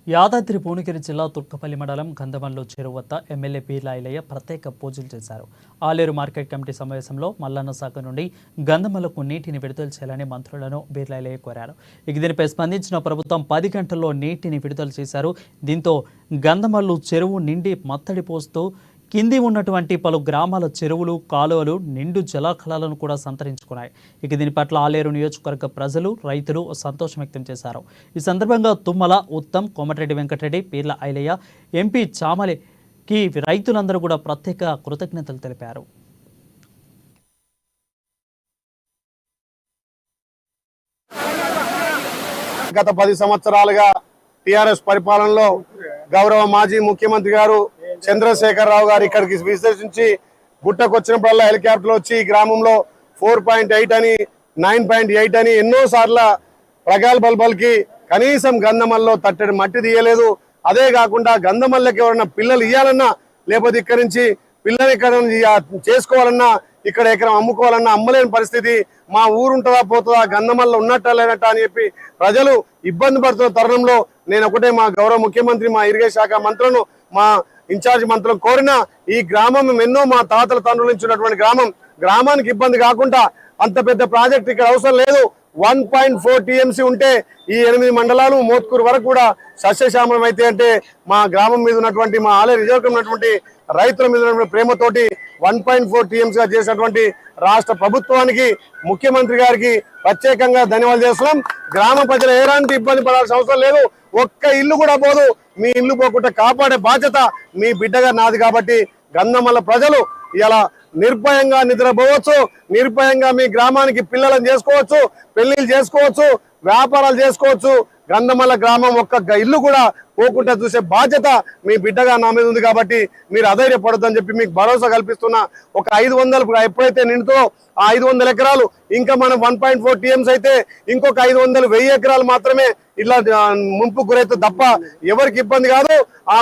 యాదాద్రి భువనగిరి జిల్లా తుర్కపల్లి మండలం గంధమల్లు చెరువు వద్ద ఎమ్మెల్యే పీర్ల ఐలయ్య ప్రత్యేక పూజలు చేశారు. ఆలేరు మార్కెట్ కమిటీ సమావేశంలో మల్లన్న శాఖ నుండి గంధమల్లకు నీటిని విడుదల చేయాలని మంత్రులను పీర్ల ఐలయ్య కోరారు. దీనిపై స్పందించిన ప్రభుత్వం 10 గంటల్లో నీటిని విడుదల చేశారు. దీంతో గంధమల్లు చెరువు నిండి మత్తడి పోస్తూ కింది ఉన్నటువంటి పలు గ్రామాల చెరువులు కాలువలు నిండు జలాశయాలను కూడా సంతరించుకున్నాయి. దీని పట్ల ఆలేరు నియోజకవర్గ ప్రజలు రైతులు సంతోషం వ్యక్తం చేశారు. ఈ సందర్భంగా తుమ్మల ఉత్తమ్ కోమటిరెడ్డి వెంకటరెడ్డి పీర్ల ఐలయ్య ఎంపీ చామలికి రైతులందరూ కూడా ప్రత్యేక కృతజ్ఞతలు తెలిపారు. గత 10 సంవత్సరాలుగా టిఆర్ఎస్ పరిపాలనలో గౌరవ మాజీ ముఖ్యమంత్రి గారు చంద్రశేఖరరావు గారు ఇక్కడికి విశ్లేషించి గుట్టకొచ్చినప్పుడల్లా హెలికాప్టర్ వచ్చి ఈ గ్రామంలో 4.8 అని 9.8 అని ఎన్నో సార్ల ప్రగల్భాలకి కనీసం గంధమల్లో తట్టడి మట్టి తీయలేదు. అదే కాకుండా గంధమల్లకి ఎవరన్నా పిల్లలు ఇయ్యాలన్నా లేకపోతే ఇక్కడి నుంచి పిల్లలు ఇక్కడ చేసుకోవాలన్నా ఇక్కడ ఎకరం అమ్ముకోవాలన్నా అమ్మలేని పరిస్థితి. మా ఊరుంటుందా పోతుందా గంధమల్ల ఉన్నట్ట లేనట్ట అని చెప్పి ప్రజలు ఇబ్బంది పడుతున్న తరుణంలో నేను ఒకటే మా గౌరవ ముఖ్యమంత్రి మా ఇరిగేషన్ శాఖ మంత్రులను మా ఇన్ఛార్జ్ మంత్రులను కోరిన ఈ గ్రామం ఎన్నో మా తాతల తండ్రుల నుంచి ఉన్నటువంటి గ్రామానికి ఇబ్బంది కాకుండా అంత పెద్ద ప్రాజెక్ట్ ఇక్కడ అవసరం లేదు. 1.4 TMC ఉంటే ఈ 8 మండలాలు మోత్కూరు వరకు కూడా సస్యశ్యామలం అయితే అంటే మా గ్రామం మీద ఉన్నటువంటి మా ఆలయ నియోజకవర్గం ఉన్నటువంటి రైతుల మీద ఉన్నటువంటి ప్రేమతోటి 1.4 TMC గా చేసినటువంటి రాష్ట్ర ప్రభుత్వానికి ముఖ్యమంత్రి గారికి ప్రత్యేకంగా ధన్యవాదాలు చేస్తున్నాం. గ్రామ ప్రజలు ఎలాంటి ఇబ్బంది పడాల్సిన అవసరం లేదు. ఒక్క ఇల్లు కూడా పోదు. మీ ఇల్లు పోకుండా కాపాడే బాధ్యత మీ బిడ్డగా నాది. కాబట్టి గంధమల్ల ప్రజలు ఇలా నిర్భయంగా నిద్రపోవచ్చు, నిర్భయంగా మీ గ్రామానికి పిల్లలను చేసుకోవచ్చు, పెళ్లిళ్ళు చేసుకోవచ్చు, వ్యాపారాలు చేసుకోవచ్చు. గంధమల్ల గ్రామం ఒక్క ఇల్లు కూడా పోకుండా చూసే బాధ్యత మీ బిడ్డగా నా మీద ఉంది. కాబట్టి మీరు అధైర్యపడొద్దని చెప్పి మీకు భరోసా కల్పిస్తున్నా. ఒక 500 ఎప్పుడైతే నిండుతో ఆ 500 ఎకరాలు ఇంకా మనం 1.4 TMC అయితే ఇంకొక 500 1000 ఎకరాలు మాత్రమే ఇలా ముంపు గురైతే తప్ప ఎవరికి ఇబ్బంది కాదు. ఆ